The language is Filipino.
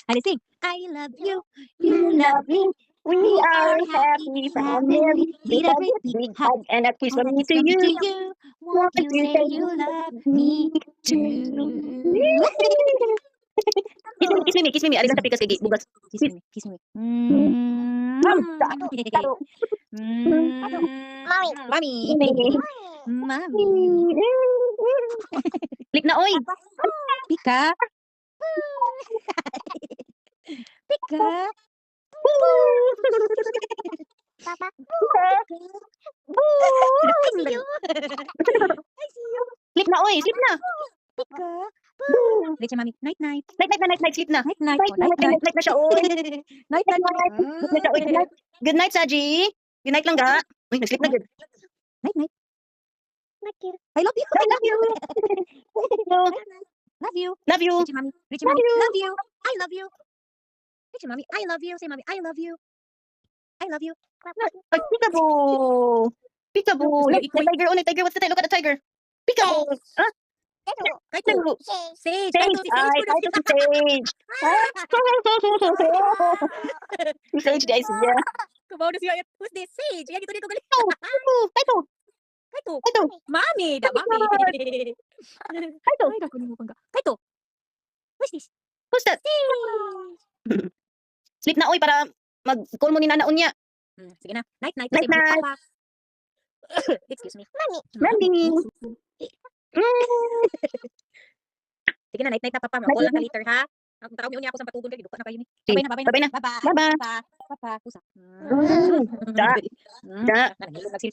Honey, sing. I love you. You You love love me. me. We We are are happy happy family. family. Need a Because great it's big big hug hug and a kiss and from a me kiss to from me you. to you. Won't Won't you you say say you you love love me me too? too? Kiss me, kiss me. Ari Kiss lang me, tapikas kay kiss me, bugas. kiss Kiss. me, kiss me. Taro. Mommy. Mommy. Click na oy. Pika. Pika. Papa. I see you. I see you. Sleep na oy, sleep na. Pika. Let's mommy. Night night. Night, sleep na. Night night. Night Oh, night night. night na siya oy. Night night. Good night siya oy, good night. Good night, Saji. Good night lang ga. Uy, nag-sleep na good. Night night. I love you. I love you. Love you. Love you. Richie mommy. Richie Love mommy. you. Love you. I love you. Richie mommy. I love you. Say mommy. I love you. I love you. Ay, peekaboo. Peekaboo. Gusto niya Like ikoy. tiger. Oh, like tiger. What's the tiger? Look at the tiger. Peekaboo. Ah, Kaito. no. Sage. Sage. Kaito si Sage. Ay, Kuno kaito si si Sage. Si Sage, guys. Yeah. Kumaw na siya. Who's this? Sage. Yan, ito dito gali. Kaito. Kaito. Kaito. Mami. Da, mami. Kaito. Ay, naku, mo pangga. Kaito. Who's this? Who's that? Sage. Sleep na, oy, para mag-call mo ni Nana Unya. Sige na. Night night. Night, Say mommy, night. Papa. Excuse me. Mami. Sige na, night night na papa. Night, Call lang ka night. later ha. Ang tawag niyo niya ako sa patugon kay duka na kayo ni. Sige, Babay na, babay babay na. na. Bye-bye. Bye-bye. Papa. Papa. Pusa. Da. Da. Nahilog nagsilfon.